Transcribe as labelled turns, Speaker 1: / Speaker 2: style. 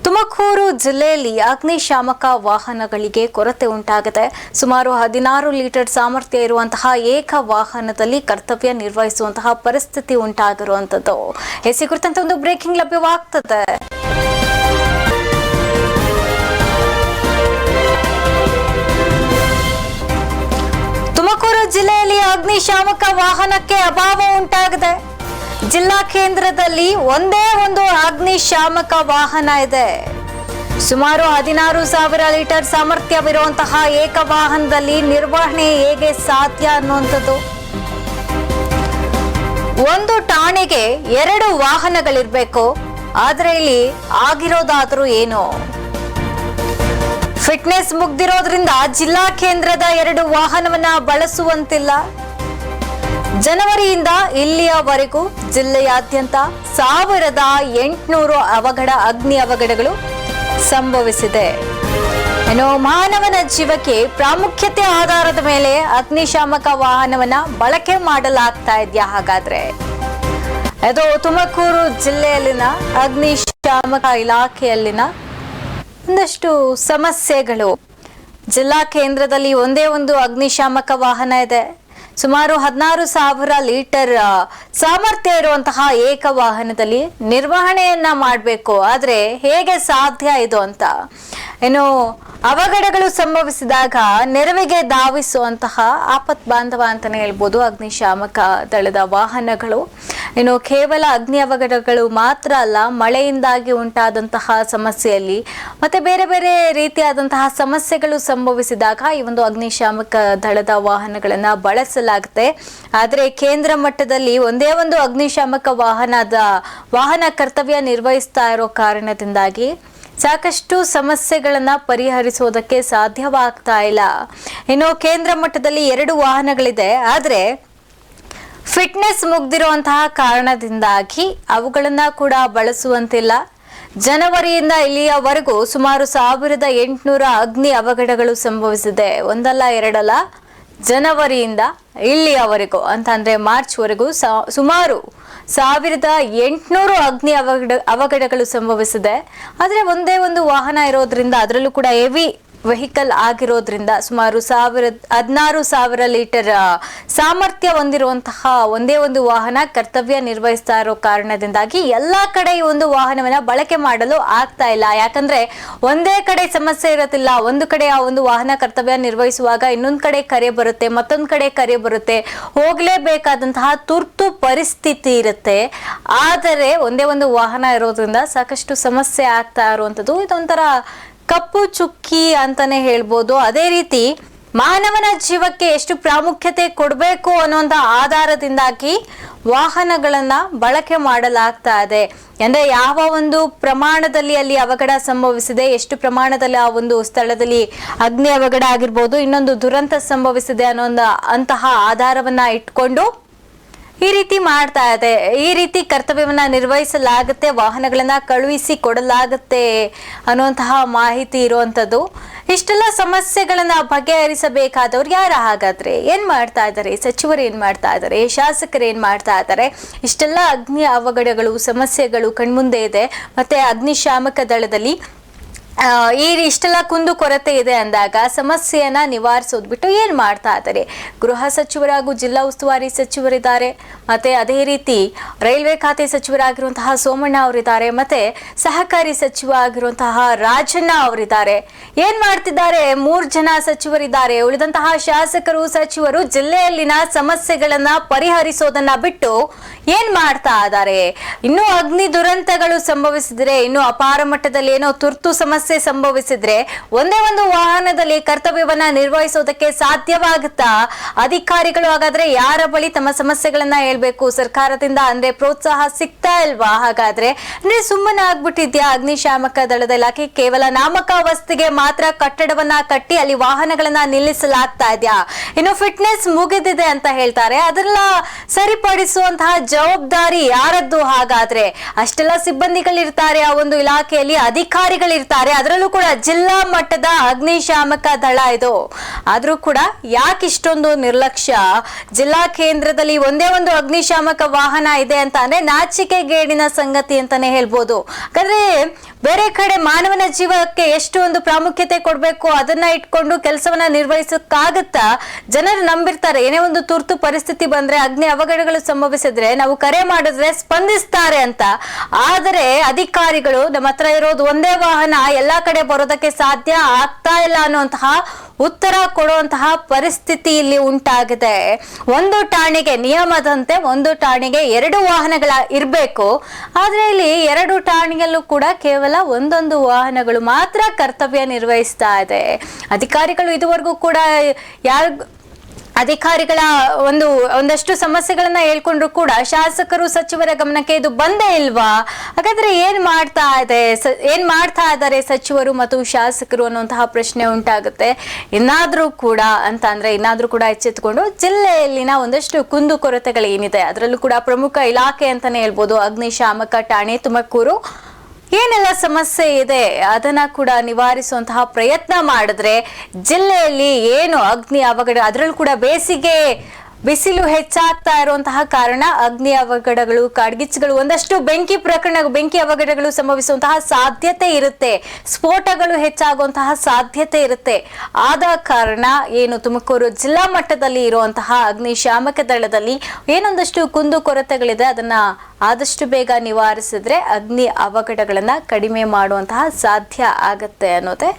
Speaker 1: ತುಮಕೂರು ಜಿಲ್ಲೆಯಲ್ಲಿ ಅಗ್ನಿಶಾಮಕ ವಾಹನಗಳಿಗೆ ಕೊರತೆ ಉಂಟಾಗಿದೆ. ಸುಮಾರು 16 ಲೀಟರ್ ಸಾಮರ್ಥ್ಯ ಇರುವಂತಹ ಏಕ ವಾಹನದಲ್ಲಿ ಕರ್ತವ್ಯ ನಿರ್ವಹಿಸುವಂತಹ ಪರಿಸ್ಥಿತಿ ಉಂಟಾಗಿರುವಂತದ್ದು. ಈ ಕುರಿತಂತೆ ಒಂದು ಬ್ರೇಕಿಂಗ್ ಲಭ್ಯವಾಗ್ತದೆ. ತುಮಕೂರು ಜಿಲ್ಲೆಯಲ್ಲಿ ಅಗ್ನಿಶಾಮಕ ವಾಹನಕ್ಕೆ ಅಭಾವ ಉಂಟಾಗಿದೆ. ಜಿಲ್ಲಾ ಕೇಂದ್ರದಲ್ಲಿ ಒಂದೇ ಒಂದು ಅಗ್ನಿಶಾಮಕ ವಾಹನ ಇದೆ. ಸುಮಾರು 16,000 ಲೀಟರ್ ಸಾಮರ್ಥ್ಯವಿರುವಂತಹ ಏಕ ವಾಹನದಲ್ಲಿ ನಿರ್ವಹಣೆ ಹೇಗೆ ಸಾಧ್ಯ ಅನ್ನುವಂಥದ್ದು. ಒಂದು ಠಾಣೆಗೆ 2 ವಾಹನಗಳಿರ್ಬೇಕು. ಆದ್ರೆ ಇಲ್ಲಿ ಆಗಿರೋದಾದ್ರೂ ಏನು? ಫಿಟ್ನೆಸ್ ಮುಗ್ದಿರೋದ್ರಿಂದ ಜಿಲ್ಲಾ ಕೇಂದ್ರದ 2 ವಾಹನವನ್ನ ಬಳಸುವಂತಿಲ್ಲ. ಜನವರಿಯಿಂದ ಇಲ್ಲಿಯವರೆಗೂ ಜಿಲ್ಲೆಯಾದ್ಯಂತ 1800 ಅಗ್ನಿ ಅವಘಡಗಳು ಸಂಭವಿಸಿದೆ. ಇನ್ನು ಮಾನವನ ಜೀವಕ್ಕೆ ಪ್ರಾಮುಖ್ಯತೆ ಆಧಾರದ ಮೇಲೆ ಅಗ್ನಿಶಾಮಕ ವಾಹನವನ್ನ ಬಳಕೆ ಮಾಡಲಾಗ್ತಾ ಇದೆಯಾ? ಹಾಗಾದ್ರೆ ಅದು ತುಮಕೂರು ಜಿಲ್ಲೆಯಲ್ಲಿನ ಅಗ್ನಿಶಾಮಕ ಇಲಾಖೆಯಲ್ಲಿನ ಒಂದಷ್ಟು ಸಮಸ್ಯೆಗಳು. ಜಿಲ್ಲಾ ಕೇಂದ್ರದಲ್ಲಿ ಒಂದೇ ಒಂದು ಅಗ್ನಿಶಾಮಕ ವಾಹನ ಇದೆ. ಸುಮಾರು 16,000 ಲೀಟರ್ ಸಾಮರ್ಥ್ಯ ಇರುವಂತಹ ಏಕ ವಾಹನದಲ್ಲಿ ನಿರ್ವಹಣೆಯನ್ನ ಮಾಡಬೇಕು. ಆದ್ರೆ ಹೇಗೆ ಸಾಧ್ಯ ಇದು ಅಂತ. ಇನ್ನು ಅವಘಡಗಳು ಸಂಭವಿಸಿದಾಗ ನೆರವಿಗೆ ಧಾವಿಸುವಂತಹ ಆಪತ್ ಬಾಂಧವ ಅಂತಾನೆ ಹೇಳ್ಬೋದು ಅಗ್ನಿಶಾಮಕ ದಳದ ವಾಹನಗಳು. ಇನ್ನು ಕೇವಲ ಅಗ್ನಿ ಅವಘಡಗಳು ಮಾತ್ರ ಅಲ್ಲ, ಮಳೆಯಿಂದಾಗಿ ಉಂಟಾದಂತಹ ಸಮಸ್ಯೆಯಲ್ಲಿ ಮತ್ತೆ ಬೇರೆ ಬೇರೆ ರೀತಿಯಾದಂತಹ ಸಮಸ್ಯೆಗಳು ಸಂಭವಿಸಿದಾಗ ಈ ಒಂದು ಅಗ್ನಿಶಾಮಕ ದಳದ ವಾಹನಗಳನ್ನ ಬಳಸಲಾಗುತ್ತೆ. ಆದ್ರೆ ಕೇಂದ್ರ ಮಟ್ಟದಲ್ಲಿ ಒಂದೇ ಒಂದು ಅಗ್ನಿಶಾಮಕ ವಾಹನ ಕರ್ತವ್ಯ ನಿರ್ವಹಿಸ್ತಾ ಇರೋ ಕಾರಣದಿಂದಾಗಿ ಸಾಕಷ್ಟು ಸಮಸ್ಯೆಗಳನ್ನ ಪರಿಹರಿಸೋದಕ್ಕೆ ಸಾಧ್ಯವಾಗ್ತಾ ಇಲ್ಲ. ಇನ್ನು ಕೇಂದ್ರ ಮಟ್ಟದಲ್ಲಿ 2 ವಾಹನಗಳಿದೆ. ಆದ್ರೆ ಫಿಟ್ನೆಸ್ ಮುಗ್ದಿರುವಂತಹ ಕಾರಣದಿಂದಾಗಿ ಅವುಗಳನ್ನ ಕೂಡ ಬಳಸುವಂತಿಲ್ಲ. ಜನವರಿಯಿಂದ ಇಲ್ಲಿಯವರೆಗೂ ಸುಮಾರು 1800 ಅಗ್ನಿ ಅವಘಡಗಳು ಸಂಭವಿಸಿದೆ. ಒಂದಲ್ಲ ಎರಡಲ್ಲ, ಜನವರಿಯಿಂದ ಇಲ್ಲಿಯವರೆಗೂ ಅಂತಂದ್ರೆ ಮಾರ್ಚ್ ವರೆಗೂ ಸುಮಾರು 1800 ಅಗ್ನಿ ಅವಘಡಗಳು ಸಂಭವಿಸಿದೆ. ಆದ್ರೆ ಒಂದೇ ಒಂದು ವಾಹನ ಇರೋದ್ರಿಂದ, ಅದರಲ್ಲೂ ಕೂಡ ಹೆವಿ ವೆಹಿಕಲ್ ಆಗಿರೋದ್ರಿಂದ ಸುಮಾರು 16,000 ಲೀಟರ್ ಸಾಮರ್ಥ್ಯ ಹೊಂದಿರುವಂತಹ ಒಂದೇ ಒಂದು ವಾಹನ ಕರ್ತವ್ಯ ನಿರ್ವಹಿಸ್ತಾ ಇರೋ ಕಾರಣದಿಂದಾಗಿ ಎಲ್ಲಾ ಕಡೆ ಈ ಒಂದು ವಾಹನವನ್ನ ಬಳಕೆ ಮಾಡಲು ಆಗ್ತಾ ಇಲ್ಲ. ಯಾಕಂದ್ರೆ ಒಂದೇ ಕಡೆ ಸಮಸ್ಯೆ ಇರೋದಿಲ್ಲ. ಒಂದು ಕಡೆ ಆ ಒಂದು ವಾಹನ ಕರ್ತವ್ಯ ನಿರ್ವಹಿಸುವಾಗ ಇನ್ನೊಂದ್ ಕಡೆ ಕರೆ ಬರುತ್ತೆ, ಮತ್ತೊಂದ್ ಕಡೆ ಕರೆ ಬರುತ್ತೆ, ಹೋಗ್ಲೇಬೇಕಾದಂತಹ ತುರ್ತು ಪರಿಸ್ಥಿತಿ ಇರುತ್ತೆ. ಆದರೆ ಒಂದೇ ಒಂದು ವಾಹನ ಇರೋದ್ರಿಂದ ಸಾಕಷ್ಟು ಸಮಸ್ಯೆ ಆಗ್ತಾ ಇರುವಂತದ್ದು ಇದೊಂಥರ ಕಪ್ಪು ಚುಕ್ಕಿ ಅಂತಾನೆ ಹೇಳ್ಬೋದು. ಅದೇ ರೀತಿ ಮಾನವನ ಜೀವಕ್ಕೆ ಎಷ್ಟು ಪ್ರಾಮುಖ್ಯತೆ ಕೊಡಬೇಕು ಅನ್ನುವಂತ ಆಧಾರದಿಂದಾಗಿ ವಾಹನಗಳನ್ನ ಬಳಕೆ ಮಾಡಲಾಗ್ತಾ ಇದೆ. ಅಂದ್ರೆ ಯಾವ ಒಂದು ಪ್ರಮಾಣದಲ್ಲಿ ಅಲ್ಲಿ ಅವಘಡ ಸಂಭವಿಸಿದೆ, ಎಷ್ಟು ಪ್ರಮಾಣದಲ್ಲಿ ಆ ಒಂದು ಸ್ಥಳದಲ್ಲಿ ಅಗ್ನಿ ಅವಘಡ ಆಗಿರ್ಬೋದು, ಇನ್ನೊಂದು ದುರಂತ ಸಂಭವಿಸಿದೆ ಅಂತಹ ಆಧಾರವನ್ನ ಇಟ್ಕೊಂಡು ಈ ರೀತಿ ಮಾಡ್ತಾ ಇದೆ. ಈ ರೀತಿ ಕರ್ತವ್ಯವನ್ನ ನಿರ್ವಹಿಸಲಾಗುತ್ತೆ, ವಾಹನಗಳನ್ನ ಕಳುಹಿಸಿ ಕೊಡಲಾಗುತ್ತೆ ಅನ್ನುವಂತಹ ಮಾಹಿತಿ ಇರುವಂತದ್ದು. ಇಷ್ಟೆಲ್ಲ ಸಮಸ್ಯೆಗಳನ್ನ ಬಗೆಹರಿಸಬೇಕಾದವ್ರು ಯಾರು? ಹಾಗಾದ್ರೆ ಏನ್ ಮಾಡ್ತಾ ಇದ್ದಾರೆ? ಸಚಿವರು ಏನ್ ಮಾಡ್ತಾ ಇದ್ದಾರೆ? ಶಾಸಕರು ಏನ್ ಮಾಡ್ತಾ ಇದ್ದಾರೆ? ಇಷ್ಟೆಲ್ಲ ಅಗ್ನಿ ಅವಘಡಗಳು ಸಮಸ್ಯೆಗಳು ಕಣ್ಮುಂದೆ ಇದೆ. ಮತ್ತೆ ಅಗ್ನಿಶಾಮಕ ದಳದಲ್ಲಿ ಇಷ್ಟೆಲ್ಲ ಕುಂದು ಕೊರತೆ ಇದೆ ಅಂದಾಗ ಸಮಸ್ಯೆಯನ್ನ ನಿವಾರಿಸೋದ್ ಬಿಟ್ಟು ಏನ್ ಮಾಡ್ತಾ ಇದ್ದಾರೆ? ಗೃಹ ಸಚಿವರಾಗೂ ಜಿಲ್ಲಾ ಉಸ್ತುವಾರಿ ಸಚಿವರಿದ್ದಾರೆ, ಮತ್ತೆ ಅದೇ ರೀತಿ ರೈಲ್ವೆ ಖಾತೆ ಸಚಿವರಾಗಿರುವಂತಹ ಸೋಮಣ್ಣ ಅವರಿದ್ದಾರೆ, ಮತ್ತೆ ಸಹಕಾರಿ ಸಚಿವ ಆಗಿರುವಂತಹ ರಾಜಣ್ಣ ಅವರಿದ್ದಾರೆ. ಏನ್ ಮಾಡ್ತಿದ್ದಾರೆ? 3 ಜನ ಸಚಿವರಿದ್ದಾರೆ. ಉಳಿದಂತಹ ಶಾಸಕರು ಸಚಿವರು ಜಿಲ್ಲೆಯಲ್ಲಿನ ಸಮಸ್ಯೆಗಳನ್ನ ಪರಿಹರಿಸೋದನ್ನ ಬಿಟ್ಟು ಏನ್ ಮಾಡ್ತಾ ಇದ್ದಾರೆ? ಇನ್ನು ಅಗ್ನಿ ದುರಂತಗಳು ಸಂಭವಿಸಿದ್ರೆ, ಇನ್ನು ಅಪಾರ ಮಟ್ಟದಲ್ಲಿ ಏನೋ ತುರ್ತು ಸಮಸ್ಯೆ ಸಂಭವಿಸಿದ್ರೆ ಒಂದೇ ಒಂದು ವಾಹನದಲ್ಲಿ ಕರ್ತವ್ಯವನ್ನ ನಿರ್ವಹಿಸೋದಕ್ಕೆ ಸಾಧ್ಯವಾಗುತ್ತಾ? ಅಧಿಕಾರಿಗಳು ಹಾಗಾದ್ರೆ ಯಾರ ಬಳಿ ತಮ್ಮ ಸಮಸ್ಯೆಗಳನ್ನ ಹೇಳ್ಬೇಕು? ಸರ್ಕಾರದಿಂದ ಅಂದ್ರೆ ಪ್ರೋತ್ಸಾಹ ಸಿಗ್ತಾ ಇಲ್ವಾ? ಹಾಗಾದ್ರೆ ಅಂದ್ರೆ ಸುಮ್ಮನೆ ಆಗ್ಬಿಟ್ಟಿದ್ಯಾ ಅಗ್ನಿಶಾಮಕ ದಳದ ಇಲಾಖೆ? ಕೇವಲ ನಾಮಕಾವಸ್ತಿಗೆ ಮಾತ್ರ ಕಟ್ಟಡವನ್ನ ಕಟ್ಟಿ ಅಲ್ಲಿ ವಾಹನಗಳನ್ನ ನಿಲ್ಲಿಸಲಾಗ್ತಾ ಇದೆಯಾ? ಇನ್ನು ಫಿಟ್ನೆಸ್ ಮುಗಿದಿದೆ ಅಂತ ಹೇಳ್ತಾರೆ, ಅದೆಲ್ಲ ಸರಿಪಡಿಸುವಂತಹ ಜವಾಬ್ದಾರಿ ಯಾರದ್ದು? ಹಾಗಾದ್ರೆ ಅಷ್ಟೆಲ್ಲ ಸಿಬ್ಬಂದಿಗಳಿರ್ತಾರೆ ಆ ಒಂದು ಇಲಾಖೆಯಲ್ಲಿ, ಅಧಿಕಾರಿಗಳಿರ್ತಾರೆ, ಅದರಲ್ಲೂ ಕೂಡ ಜಿಲ್ಲಾ ಮಟ್ಟದ ಅಗ್ನಿಶಾಮಕ ದಳ ಇದು. ಆದ್ರೂ ಕೂಡ ಯಾಕೆ ಇಷ್ಟೊಂದು ನಿರ್ಲಕ್ಷ್ಯ? ಜಿಲ್ಲಾ ಕೇಂದ್ರದಲ್ಲಿ ಒಂದೇ ಒಂದು ಅಗ್ನಿಶಾಮಕ ವಾಹನ ಇದೆ ಅಂತ ಅಂದ್ರೆ ನಾಚಿಕೆಗೇಡಿನ ಸಂಗತಿ ಅಂತಾನೆ ಹೇಳ್ಬೋದು. ಯಾಕಂದ್ರೆ ಬೇರೆ ಕಡೆ ಮಾನವನ ಜೀವಕ್ಕೆ ಎಷ್ಟು ಒಂದು ಪ್ರಾಮುಖ್ಯತೆ ಕೊಡಬೇಕು ಅದನ್ನ ಇಟ್ಕೊಂಡು ಕೆಲಸವನ್ನ ನಿರ್ವಹಿಸಕ್ಕಾಗತ್ತಾ? ಜನರು ನಂಬಿರ್ತಾರೆ, ಏನೇ ಒಂದು ತುರ್ತು ಪರಿಸ್ಥಿತಿ ಬಂದ್ರೆ, ಅಗ್ನಿ ಅವಘಡಗಳು ಸಂಭವಿಸಿದ್ರೆ ನಾವು ಕರೆ ಮಾಡಿದ್ರೆ ಸ್ಪಂದಿಸ್ತಾರೆ ಅಂತ. ಆದರೆ ಅಧಿಕಾರಿಗಳು ನಮ್ಮ ಹತ್ರ ಇರೋದು ಒಂದೇ ವಾಹನ, ಎಲ್ಲಾ ಕಡೆ ಬರೋದಕ್ಕೆ ಸಾಧ್ಯ ಆಗ್ತಾ ಇಲ್ಲ ಅನ್ನುವಂತಹ ಉತ್ತರ ಕೊಡುವಂತಹ ಪರಿಸ್ಥಿತಿ ಇಲ್ಲಿ ಉಂಟಾಗಿದೆ. ಒಂದು ಠಾಣೆಗೆ ನಿಯಮದಂತೆ ಒಂದು ಠಾಣೆಗೆ 2 ವಾಹನಗಳ ಇರಬೇಕು. ಆದ್ರೆ ಇಲ್ಲಿ 2 ಠಾಣೆಯಲ್ಲೂ ಕೂಡ ಕೇವಲ ಒಂದೊಂದು ವಾಹನಗಳು ಮಾತ್ರ ಕರ್ತವ್ಯ ನಿರ್ವಹಿಸ್ತಾ ಇದೆ. ಅಧಿಕಾರಿಗಳು ಇದುವರೆಗೂ ಕೂಡ ಅಧಿಕಾರಿಗಳ ಒಂದಷ್ಟು ಸಮಸ್ಯೆಗಳನ್ನ ಹೇಳ್ಕೊಂಡ್ರು ಕೂಡ ಶಾಸಕರು ಸಚಿವರ ಗಮನಕ್ಕೆ ಇದು ಬಂದೇ ಇಲ್ವಾ? ಹಾಗಾದ್ರೆ ಏನ್ ಮಾಡ್ತಾ ಇದ್ದಾರೆ ಸಚಿವರು ಮತ್ತು ಶಾಸಕರು ಅನ್ನುವಂತಹ ಪ್ರಶ್ನೆ ಉಂಟಾಗುತ್ತೆ. ಇನ್ನಾದ್ರೂ ಕೂಡ ಎಚ್ಚೆತ್ತುಕೊಂಡು ಜಿಲ್ಲೆಯಲ್ಲಿನ ಒಂದಷ್ಟು ಕುಂದುಕೊರತೆಗಳು ಏನಿದೆ ಅದರಲ್ಲೂ ಕೂಡ ಪ್ರಮುಖ ಇಲಾಖೆ ಅಂತಾನೆ ಹೇಳ್ಬೋದು ಅಗ್ನಿಶಾಮಕ ಠಾಣೆ ತುಮಕೂರು, ಏನೆಲ್ಲ ಸಮಸ್ಯೆ ಇದೆ ಅದನ್ನ ಕೂಡ ನಿವಾರಿಸುವಂತಹ ಪ್ರಯತ್ನ ಮಾಡಿದ್ರೆ
Speaker 2: ಜಿಲ್ಲೆಯಲ್ಲಿ ಏನು ಅಗ್ನಿ ಅವಘಡ, ಅದರಲ್ಲೂ ಕೂಡ ಬೇಸಿಗೆ ಬಿಸಿಲು ಹೆಚ್ಚಾಗ್ತಾ ಇರುವಂತಹ ಕಾರಣ ಅಗ್ನಿ ಅವಘಡಗಳು, ಕಾಡ್ಗಿಚ್ಚುಗಳು, ಒಂದಷ್ಟು ಬೆಂಕಿ ಅವಘಡಗಳು ಸಂಭವಿಸುವಂತಹ ಸಾಧ್ಯತೆ ಇರುತ್ತೆ, ಸ್ಫೋಟಗಳು ಹೆಚ್ಚಾಗುವಂತಹ ಸಾಧ್ಯತೆ ಇರುತ್ತೆ. ಆದ ಕಾರಣ ಏನು ತುಮಕೂರು ಜಿಲ್ಲಾ ಮಟ್ಟದಲ್ಲಿ ಇರುವಂತಹ ಅಗ್ನಿಶಾಮಕ ದಳದಲ್ಲಿ ಏನೊಂದಷ್ಟು ಕುಂದುಕೊರತೆಗಳಿದೆ, ಅದನ್ನ ಆದಷ್ಟು ಬೇಗ ನಿವಾರಿಸಿದ್ರೆ ಅಗ್ನಿ ಅವಘಡಗಳನ್ನ ಕಡಿಮೆ ಮಾಡುವಂತಹ ಸಾಧ್ಯ ಆಗತ್ತೆ ಅನ್ನೋದೇ